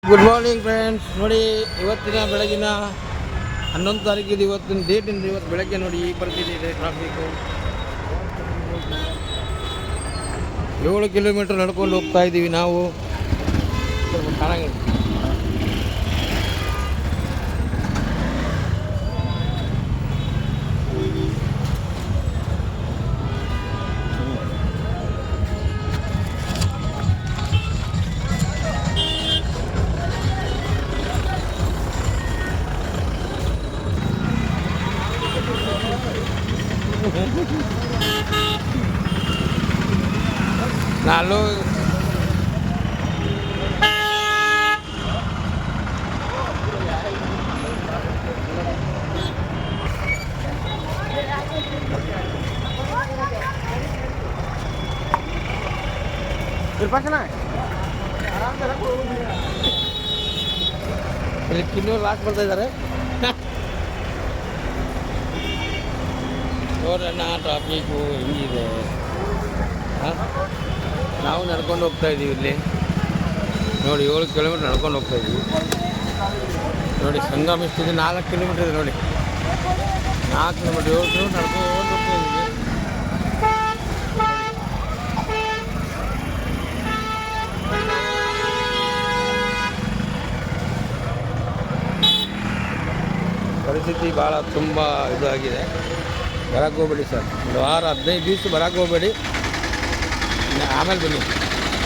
Good morning friends. ನೋಡಿ ಇವತ್ತಿನ ಬೆಳಗಿನ 11 ತಾರೀಕಿದು ಇವತ್ತಿನ ಡೇಟಿಂದ ಇವತ್ತು ಬೆಳಗ್ಗೆ ನೋಡಿ ಈ ಪರಿಸ್ಥಿತಿ ಇದೆ. ಟ್ರಾಫಿಕ್ಕು 7 ಕಿಲೋಮೀಟರ್ ನಡ್ಕೊಂಡು ಹೋಗ್ತಾ ಇದ್ದೀವಿ ನಾವು. ಸ್ವಲ್ಪ ಕಾಣಂಗಿಲ್ಲ. Lalu berpasang kilo last ಬರ್ತಾ ಇದ್ದಾರೆ. ನೋಡೋಣ ಟ್ರಾಫಿಕ್ಕು ಹೆಂಗಿದೆ. ನಾವು ನಡ್ಕೊಂಡು ಹೋಗ್ತಾ ಇದ್ದೀವಿ. ಇಲ್ಲಿ ನೋಡಿ 7 ಕಿಲೋಮೀಟ್ರ್ ನಡ್ಕೊಂಡು ಹೋಗ್ತಾ ಇದ್ದೀವಿ. ನೋಡಿ ಸಂಗಮಿಸ್ತಿದೆ 4 ಕಿಲೋಮೀಟ್ರ್ ಇದೆ. ನೋಡಿ 4 ಕಿಲೋಮೀಟ್ರ್ 7 ಕಿಲೋಮೀಟ್ರ್ ನಡ್ಕೊಂಡು ಹೋಗ್ತಾ ಇದ್ದೀವಿ. ಪರಿಸ್ಥಿತಿ ಭಾಳ ತುಂಬ ಇದಾಗಿದೆ. ಬರೋಕ್ಕೆ ಹೋಗ್ಬೇಡಿ ಸರ್. ಒಂದು ವಾರ 15 ದಿವಸ ಬರೋಕ್ಕೆ ಹೋಗ್ಬೇಡಿ. ಆಮೇಲೆ ಬನ್ನಿ.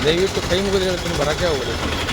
ದಯವಿಟ್ಟು ಕೈ ಮುಗಿದು ಹೇಳ್ತೀನಿ, ಬರೋಕ್ಕೆ ಹೋಗ್ಬೇಡಿ.